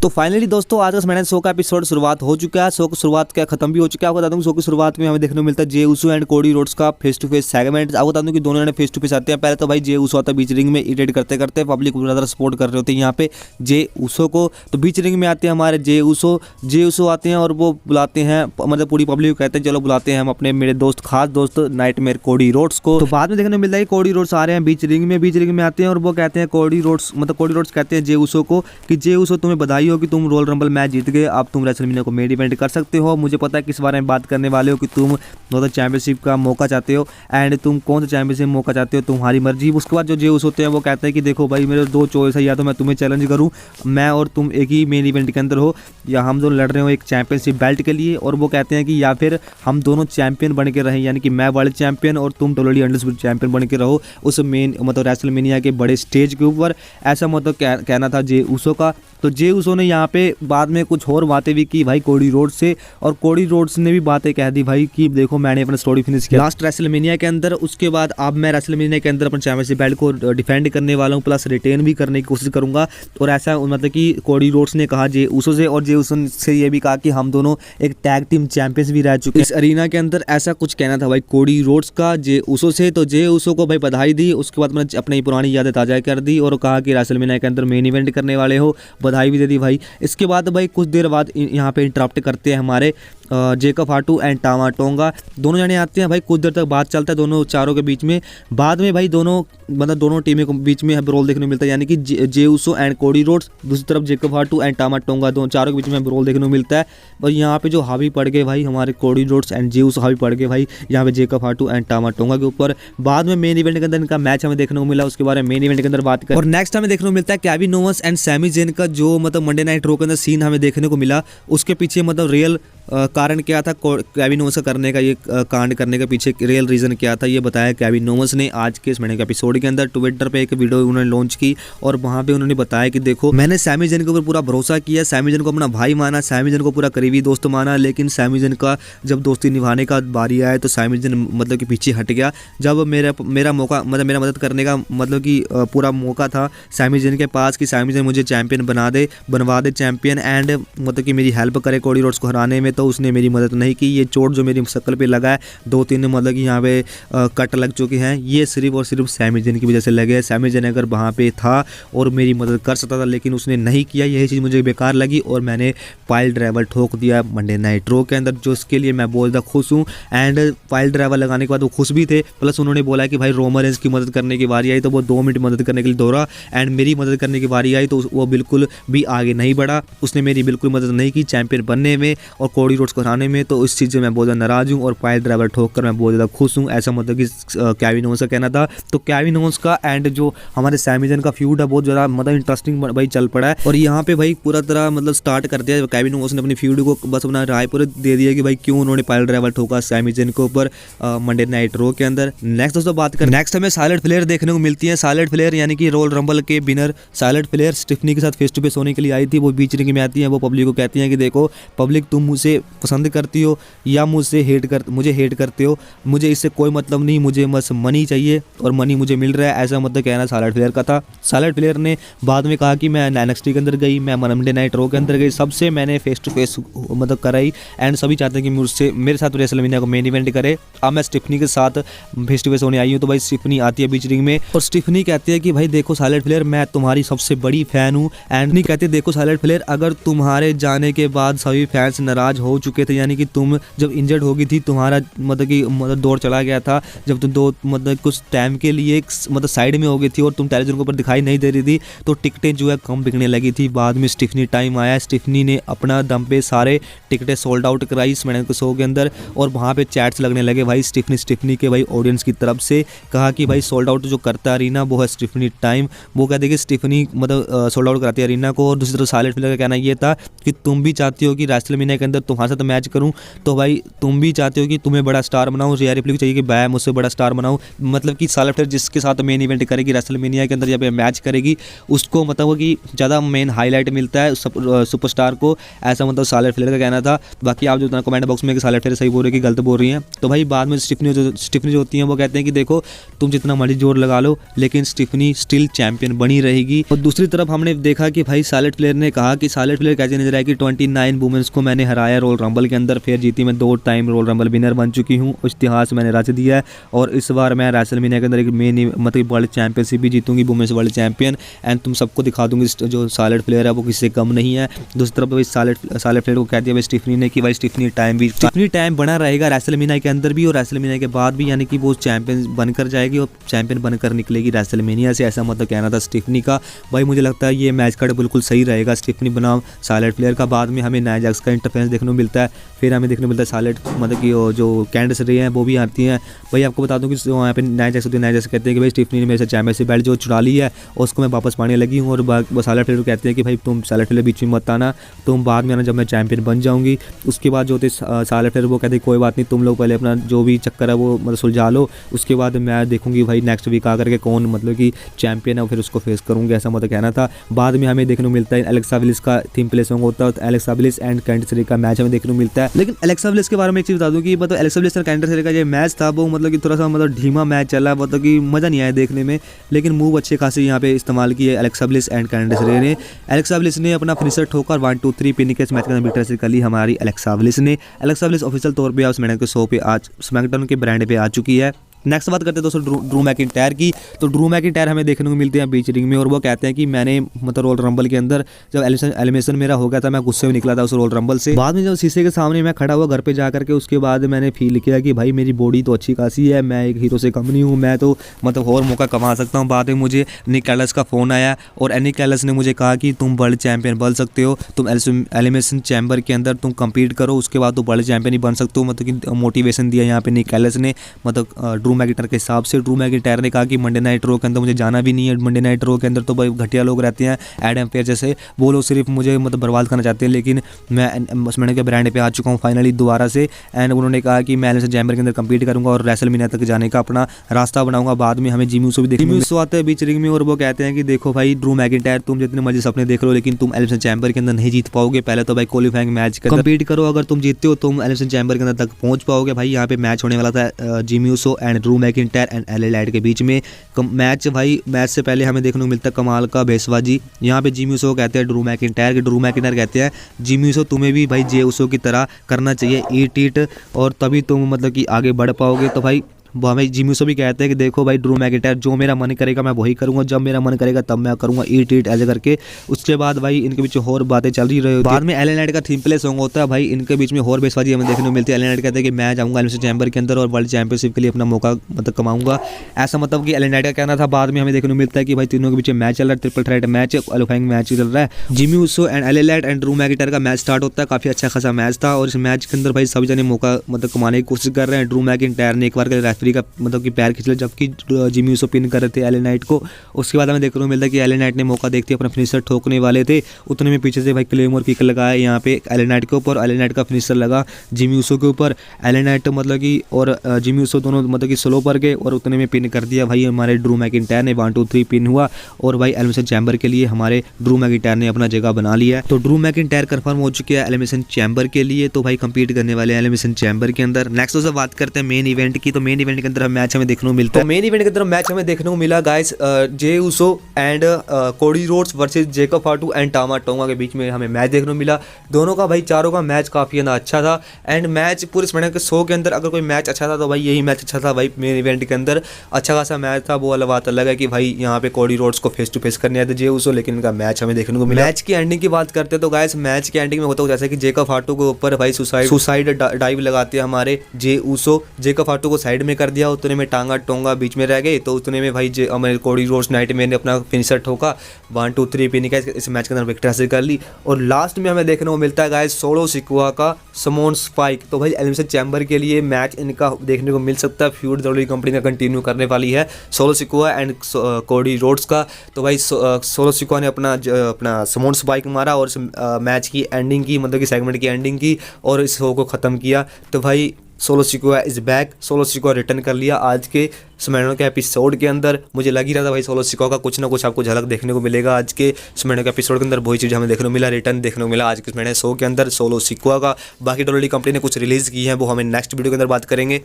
तो फाइनली दोस्तों आज का मैंने शो का एपिसोड शुरुआत हो चुका है। शो की शुरुआत क्या खत्म भी हो चुका है। आपको बता दूं शो की शुरुआत में हमें देखने को मिलता है जे उसो एंड कोडी रोड्स का फेस टू फेस सेगमेंट। आपको बता दूं कि दोनों जने फेस टू फेस आते हैं। पहले तो भाई जे उसो आता है बीच रिंग में, इरिटेट करते करते पब्लिक ज़्यादा सपोर्ट कर रहे होते हैं यहाँ पे जे उसो को। तो बीच रिंग में आते हैं हमारे जे उसो आते हैं और वो बुलाते हैं, मतलब पूरी पब्लिक को कहते हैं चलो बुलाते हैं हम अपने मेरे दोस्त खास दोस्त नाइटमेयर कोडी रोड्स को। तो बाद में देखने को मिलता है कोडी रोड्स आ रहे हैं बीच रिंग में आते हैं और वो कहते हैं कोडी रोड्स कहते हैं जे उसो को कि जे उसो तुम्हें बधाई हो कि तुम रॉयल रंबल मैच जीत गए, अब तुम रेसलमेनिया को मेन इवेंट कर सकते हो। मुझे पता है किस बारे में बात करने वाले हो कि तुम चैंपियनशिप का मौका चाहते हो एंड तुम कौन सा चैंपियनशिप मौका चाहते हो, तुम्हारी मर्जी। उसके बाद जो जे उसो होते हैं वो कहते हैं कि देखो भाई मेरे दो चॉइस है, या तो मैं तुम्हें चैलेंज करूं, मैं और तुम एक ही मेन इवेंट के अंदर हो, या हम दोनों लड़ रहे हो एक चैंपियनशिप बेल्ट के लिए। और वो कहते हैं कि या फिर हम दोनों चैंपियन बन के रहें, यानी कि मैं वर्ल्ड चैंपियन और तुम WWE अनडिस्प्यूटेड चैंपियन बन के रहो उस मेन रेसलमेनिया के बड़े स्टेज के ऊपर। ऐसा कहना था जे उसो का। तो जे उसो ने यहाँ पे बाद में कुछ और बातें भी की भाई कोडी रोड्स से, और कोडी रोड्स ने भी बातें कह दी भाई कि देखो मैंने अपना स्टोरी फिनिश किया लास्ट रेसलमेनिया के अंदर, उसके बाद अब मैं रेसलमेनिया के अंदर अपने चैंपियनशिप बेल्ट को डिफेंड करने वाला हूँ, प्लस रिटेन भी करने की कोशिश करूंगा। और ऐसा मतलब कि कोडी रोड्स ने कहा जे उसो से, और जे उसो से ये भी कहा कि हम दोनों एक टैग टीम चैंपियंस भी रह चुके इस अरीना के अंदर। ऐसा कुछ कहना था भाई कोडी रोड्स का जे उसो से। तो जे उसो को भाई बधाई दी, उसके बाद मैंने अपनी पुरानी यादें ताजा कर दी और कहा कि रेसलमेनिया के अंदर मेन इवेंट करने वाले हो, बधाई भी दे दी भाई। इसके बाद भाई कुछ देर बाद यहाँ पे इंटरप्ट करते हैं हमारे Jacob Fatu and Tama tonga, दोनों जने आते हैं भाई। कुछ देर तक बात चलता है दोनों चारों के बीच में। बाद में भाई दोनों टीमों के बीच में रोल देखने को मिलता है, यानी कि जे उसो एंड कोडी रोड्स, दूसरी तरफ Jacob Fatu and Tama tonga, दोनों चारों के बीच में रोल देखने को मिलता है। और यहाँ पे जो हावी पड़ गए भाई हमारे कोडी रोड्स एंड जे उसो हावी पड़ गए भाई यहाँ पे Jacob Fatu and Tama Tonga के ऊपर। बाद में मेन इवेंट के अंदर इनका मैच हमें देखने को मिला, उसके बारे में मेन इवेंट के अंदर बात करें। और नेक्स्ट हमें देखने को मिलता है Kevin Owens and Sami Zayn का जो मंडे नाइट रो के अंदर सीन हमें देखने को मिला। उसके पीछे रियल कारण क्या था केविन ओवेंस करने का, ये कांड करने के पीछे रियल रीज़न क्या था, ये बताया केविन ओवेंस ने आज के इस महीने के एपिसोड के अंदर। ट्विटर पे एक वीडियो उन्होंने लॉन्च की और वहाँ पे उन्होंने बताया कि देखो मैंने सैमी ज़ेन के ऊपर पूरा भरोसा किया, सैमी ज़ेन को अपना भाई माना, सैमी ज़ेन को पूरा करीबी दोस्त माना, लेकिन सैमी ज़ेन का जब दोस्ती निभाने का बारी आया तो सैमी ज़ेन कि पीछे हट गया। जब मेरा मौका मेरा मदद करने का कि पूरा मौका था सैमी ज़ेन के पास कि सैमी ज़ेन मुझे चैंपियन बनवा दे चैंपियन एंड कि मेरी हेल्प करे कोडी रोड्स को हराने में, तो उसने मेरी मदद नहीं की। ये चोट जो मेरी शक्ल पे लगा है 2-3 कि यहाँ पे कट लग चुके हैं, ये सिर्फ और सिर्फ सैमी ज़ेन की वजह से लगे। सैमी ज़ेन अगर वहाँ पे था और मेरी मदद कर सकता था लेकिन उसने नहीं किया, यही चीज़ मुझे बेकार लगी और मैंने पाइल ड्राइवर ठोक दिया मंडे नाइट रो के अंदर, जो इसके लिए मैं बहुत ज़्यादा खुश हूँ। एंड पाइल ड्राइवर लगाने के बाद वो खुश भी थे, प्लस उन्होंने बोला कि भाई रोमन रेंज की मदद करने की बारी आई तो वो 2 मिनट मदद करने के लिए दौड़ा, एंड मेरी मदद करने की बारी आई तो वो बिल्कुल भी आगे नहीं बढ़ा, उसने मेरी बिल्कुल मदद नहीं की चैंपियन बनने में और कोडी रोड्स को हराने में। तो इस चीज़ से मैं बहुत ज़्यादा नाराज़ हूँ और पाइल ड्राइवर ठोक कर मैं बहुत ज़्यादा खुश हूँ, ऐसा कि केविन ओवेंस का कहना था। तो केविन ओवेंस का एंड जो हमारे सैमी ज़ेन का फ्यूड है बहुत ज़्यादा इंटरेस्टिंग भाई चल पड़ा है। और यहाँ पे भाई पूरा तरह स्टार्ट कर दिया केविन ओवेंस ने अपनी फ्यूड को, बस अपना राय पूरे दे दिया कि भाई क्यों उन्होंने पाइल ड्राइवर ठोका सैमी ज़ेन के ऊपर मंडे नाइट रो के अंदर। नेक्स्ट दोस्तों बात करें, नेक्स्ट हमें साइलेंट फ्लेयर देखने को मिलती है। साइलेंट फ्लेयर यानी कि रॉयल रंबल के विनर साइलेंट फ्लेयर स्टिफनी के साथ फेस टू फेस होने के लिए आई थी। वो बीच रिंग में आती है, वो पब्लिक को कहती है कि देखो पब्लिक तुम मुझे पसंद करती हो या मुझे हेट करते हो, मुझे इससे कोई मतलब नहीं, मुझे बस मनी चाहिए और मनी मुझे मिल रहा है, ऐसा कहना साइलेंट फ्लेयर का था। साइलेंट फ्लेयर ने बाद में कहा कि मैं NXT के अंदर गई, मैं मंडे नाइट रो के अंदर गई, सबसे मैंने फेस टू फेस कराई एंड सभी चाहते हैं कि मेरे साथ रेसलमेनिया को मेन इवेंट करे। अब मैं स्टिफनी के साथ फेस टू फेस होने आई हूँ। तो भाई स्टिफनी आती है बीच रिंग में और स्टिफनी कहती है कि भाई देखो साइलेंट फ्लेयर मैं तुम्हारी सबसे बड़ी फैन हूँ। एंड नहीं कहते देखो साइलेंट फ्लेयर अगर तुम्हारे जाने के बाद सभी फैंस नाराज हो चुके थे, यानी कि तुम जब इंजर्ड हो गई थी, तुम्हारा दौर चला गया था, जब तुम कुछ टाइम के लिए साइड में हो गई थी और तुम टेलीविजन के ऊपर दिखाई नहीं दे रही थी, तो टिकटें जो है कम बिकने लगी थी। बाद में स्टिफनी टाइम आया, स्टिफनी ने अपना दम पे सारे टिकटें सोल्ड आउट कराई इस महीने के शो के अंदर और वहाँ पे चैट्स लगने लगे भाई स्टिफनी के भाई ऑडियंस की तरफ से, कहा कि भाई सोल्ड आउट जो करता है अरीना वो है स्टिफनी टाइम। वो कहते कि स्टिफनी सोल्ड आउट कराती है अरीना को। और दूसरी तरफ साइलेंट फ्लेयर का कहना ये था कि तुम भी चाहती हो कि रेसलमेनिया के अंदर तुम्हारे साथ मैच करूँ, तो भाई तुम भी चाहते हो कि तुम्हें बड़ा स्टार बनाऊँ, रिया रिप्ली को चाहिए कि मैं मुझसे बड़ा स्टार बनाऊँ, मतलब कि सार्लोट फ्लेयर जिसके साथ मेन इवेंट करेगी रेसलमेनिया के अंदर जब मैच करेगी उसको मतलब कि ज़्यादा मेन हाईलाइट मिलता है सुपरस्टार को, ऐसा मतलब सार्लोट फ्लेयर का कहना था। बाकी आप जो कमेंट बॉक्स में कि सार्लोट फ्लेयर सही बोल रहे हैं कि गलत बोल रही हैं। तो भाई बाद में स्टीफनी जो होती हैं वो कहते हैं कि देखो तुम जितना मर्जी जोर लगा लो लेकिन स्टीफनी स्टिल चैंपियन बनी रहेगी। और दूसरी तरफ हमने देखा कि भाई सार्लोट फ्लेयर ने कहा कि सार्लोट फ्लेयर कैसे नजर आएगी, 29 वुमेन्स को मैंने हराया रॉयल रंबल के अंदर, फिर जीती, मैं 2 टाइम रॉयल रंबल विनर बन चुकी हूँ, इतिहास मैंने रच दिया है और इस बार मैं रेसलमेनिया के अंदर एक मेन मतलब वर्ल्ड चैंपियनशिप भी जीतूंगी, वुमेन्स वर्ल्ड चैंपियन, एंड तुम सबको दिखा दूंगी जो सार्लोट फ्लेयर है वो किसी से कम नहीं है। दूसरी तरफ भाई सार्लोट फ्लेयर को कह दिया भाई स्टीफनी ने कि भाई स्टीफनी टाइम बना रहेगा रेसलमेनिया के अंदर भी और रेसलमेनिया के बाद भी, यानी कि वो चैंपियन बनकर जाएगी और चैंपियन बनकर निकलेगी रेसलमेनिया से, ऐसा मतलब कहना था स्टीफनी का। भाई मुझे लगता है ये मैच कार्ड बिल्कुल सही रहेगा स्टीफनी बनाम सार्लोट फ्लेयर का। बाद में हमें नाया जैक्स का इंटरफेरेंस देखने को मिलता है, फिर हमें देखने को मिलता है सार्लोट मतलब कि जो कैंडिस रे हैं वो भी आती हैं। भाई आपको बता दूं कि यहाँ पे नाया जैक्स कहते हैं कि भाई स्टीफनी ने मेरे से चैंपियनशिप बेल्ट जो चुरा ली है उसको मैं वापस पाने लगी हूँ, और सार्लोट फ्लेयर कहते हैं कि भाई तुम सार्लोट फ्लेयर बीच में मत आना, तुम बाद में आना जब मैं चैंपियन बन जाऊँगी। उसके बाद जो थे सार्लोट फ्लेयर वो कहते हैं कोई बात नहीं, तुम लोग पहले अपना जो भी चक्कर है वो मतलब सुलझा लो, उसके बाद मैं देखूंगी भाई नेक्स्ट वीक आकर के कौन मतलब कि चैंपियन है, फिर उसको फेस करूंगी, ऐसा मतलब कहना था। बाद में हमें देखने को मिलता है एलेक्सा ब्लिस का थीम प्ले सॉन्ग होता है, तो एलेक्सा ब्लिस एंड कैंडिस रे का मैच हमें देखने को मिलता है। लेकिन एलेक्सा ब्लिस के बारे में एक चीज बता दूं कि मतलब एलेक्सा ब्लिस और कैंडिस रे का जो मैच था वो मतलब कि थोड़ा सा मतलब धीमा मैच चला, मतलब कि मजा नहीं आया देखने में, लेकिन मूव अच्छे खासे यहाँ पे इस्तेमाल किए एलेक्सा ब्लिस एंड कैंडिस रे ने। एलेक्सा ब्लिस ने अपना फिनिशर ठोकर 1 2 3 पिन के मैच के अंदर विक्ट्री कर ली हमारी एलेक्सा ब्लिस ने। एलेक्सा ब्लिस ऑफिशियल तौर पे स्मैकडाउन के शो पे आज स्मैकडाउन के ब्रांड पे आ चुकी है। नेक्स्ट बात करते हैं दोस्तों ड्रू मैकिंटायर की। तो ड्रू मैकिंटायर हमें देखने को मिलते हैं बीच रिंग में और वो कहते हैं कि मैंने मतलब रॉयल रंबल के अंदर जब एलिमिनेशन मेरा हो गया था मैं गुस्से में निकला था उस रॉयल रंबल से। बाद में जब शीशे के सामने मैं खड़ा हुआ घर पे जा करके उसके बाद मैंने फील किया कि भाई मेरी बॉडी तो अच्छी खासी है, मैं एक हीरो से कम नहीं हूँ, मैं तो मतलब और मौका कमा सकता हूँ। बाद में मुझे निक एलिस का फ़ोन आया और निक एलिस ने मुझे कहा कि तुम वर्ल्ड चैंपियन बन सकते हो, तुम एलिमिनेशन चैम्बर के अंदर तुम कम्पीट करो, उसके बाद तुम वर्ल्ड चैंपियन ही बन सकते हो। मतलब कि मोटिवेशन दिया यहाँ पे निक एलिस ने, मतलब ड्रू मैकिंटायर के हिसाब से। ड्रू मैकिंटायर ने कहा कि मंडे नाइट रो के अंदर मुझे जाना भी नहीं है, मंडे नाइट रो के अंदर तो भाई घटिया लोग रहते हैं, एडम पेज जैसे, वो लोग सिर्फ मुझे मतलब बर्बाद करना चाहते हैं, लेकिन मैं स्मैकडाउन के ब्रांड पे आ चुका हूँ फाइनली दोबारा से। एंड उन्होंने कहा कि मैं एलिमिनेशन चैम्बर के अंदर कम्पीट करूंगा और रेसलमेनिया तक जाने का अपना रास्ता बनाऊंगा। बाद में हमें जिमी ऊसो भी देखने को आते हैं बीच रिंग में और वो कहते हैं कि देखो भाई ड्रू मैकिंटायर तुम जितने मर्जी सपने देख लो लेकिन तुम एलिमिनेशन चैम्बर के अंदर नहीं जीत पाओगे, पहले तो भाई क्वालीफाइंग मैच कम्पीट करो, अगर तुम जीतते हो तुम एलिमिनेशन चैम्बर के अंदर तक पहुंच पाओगे। भाई यहाँ पे मैच होने वाला था Jimmy Uso and Drew McIntyre and LA night के बीच में मैच। भाई मैच से पहले हमें देखने को मिलता है कमाल का बेसबाजी। यहाँ पे जिमी ऊसो कहते हैं ड्रू मैकिंटायर कहते हैं जिमी ऊसो तुम्हें भी भाई जे ऊसो की तरह करना चाहिए, ईट इट, और तभी तुम मतलब कि आगे बढ़ पाओगे। तो भाई भाई जिमी ऊसो भी कहते हैं कि देखो भाई ड्रू मैकिंटायर जो मेरा मन करेगा मैं वही करूंगा, जब मेरा मन करेगा तब मैं करूंगा, ईट ऐसे करके। उसके बाद भाई इनके बीच और बातें चल रही रही। बाद में एलए नाइट का थीम प्ले सॉन्ग होता है, भाई इनके बीच में और बेसबाजी हमें देखने को मिलती है। एलए नाइट कहते हैं कि मैं जाऊंगा एलिमिनेशन चैम्बर के अंदर और वर्ल्ड चैंपियनशिप के लिए अपना मौका मतलब कमाऊंगा, ऐसा मतलब कि एलए नाइट का कहना था। बाद में हमें देखने को मिलता है कि भाई तीनों के बीच मैच चल रहा है, triple threat match, qualifying match चल रहा है। Jimmy Uso and LA night and Drew McIntyre का मैच स्टार्ट होता है, काफी अच्छा खासा मैच था और इस मैच के अंदर भाई सभी जने मौका मतलब कमाने की कोशिश कर रहे हैं। ड्रू मैकिंटायर ने एक बार रेफरी का मतलब कि पैर खींच लिया जबकि जिमी ऊसो पिन कर रहे थे एलए नाइट को। उसके बाद हमें देखने को मिलता है कि एलए नाइट ने मौका देखते अपना फिनिशर ठोकने वाले थे, उतने में पीछे से भाई क्लेमोर किक लगाया यहाँ पे एलए नाइट के ऊपर, एलए नाइट का फिनिशर लगा जिमी ऊसो के ऊपर। एलए नाइट मतलब कि और जिमी ऊसो दोनों मतलब कि स्लो पर गए और उतने में पिन कर दिया भाई हमारे ड्रू मैकिंटायर ने। 1 2 3 पिन हुआ और भाई एलिमिनेशन चैम्बर के लिए हमारे ड्रू मैकिंटायर ने अपना जगह बना लिया है। तो ड्रू मैकिंटायर कंफर्म हो चुके हैं एलिमिनेशन चैम्बर के लिए, तो भाई कंपीट करने वाले एलिमिनेशन चैम्बर के अंदर। नेक्स्ट दोस्तों बात करते हैं मेन इवेंट की। तो मेन इवेंट के अंदर मैच हमें देखने को मिलता है, मेन इवेंट के अंदर मैच हमें देखने को मिला guys Jey Uso and Cody Rhodes versus Jacob Fatu and Tama Tonga के बीच में हमें मैच देखने को मिला। दोनों का भाई चारों का मैच काफी अच्छा था एंड मैच पूरे स्मैकडाउन के शो के अंदर अगर कोई मैच अच्छा था तो भाई यही मैच अच्छा था। भाई मेन इवेंट के अंदर अच्छा खासा मैच था, वो अलग बात अलग है कि भाई यहाँ पे कोडी रोड्स को फेस टू फेस करने आए थे जे ऊसो, लेकिन इनका मैच हमें देखने को मिला। मैच की एंडिंग की बात करते हैं तो गाइस मैच की एंडिंग में होता है जैसे कि जेकब फाटू के ऊपर भाई सुसाइड डाइव लगाते हैं हमारे जे ऊसो, जेकब फाटू को साइड में कर दिया, उतने में टांगा टोंगा बीच में रह गए। तो उतने में भाई हमारे कोडी रोड्स नाइटमेयर ने अपना फिनिशर ठोका 1 2 3 पिन का इस मैच के अंदर विक्ट्री हासिल कर ली। और लास्ट में हमें देखने को मिलता है गाइस सोलो सिकोआ का समोन स्पाइक। तो भाई एलिमिनेशन चैम्बर के लिए मैच इनका देखने को मिल सकता है, फ्यूड WWE कंपनी का कंटिन्यू करने वाली है solo Sikoa and Cody roads का। तो भाई सोलो सिकोआ ने अपना समोन स्पाइक मारा और मैच की एंडिंग की, मतलब कि सेगमेंट की एंडिंग की और इस शो को ख़त्म किया। तो भाई solo Sikoa is back, solo Sikoa return कर लिया आज के स्मैकडाउन के एपिसोड के अंदर। मुझे लग ही रहा था भाई सोलो सिकोआ का कुछ ना कुछ आपको झलक देखने को मिलेगा आज के स्मैकडाउन के एपिसोड के अंदर। वही चीज़ हमें देखने को मिला, रिटर्न देखने को मिला आज के स्मैकडाउन शो के अंदर सोलो सिकोआ का। बाकी WWE कंपनी ने कुछ रिलीज़ की है, वो हमें नेक्स्ट वीडियो के अंदर बात करेंगे।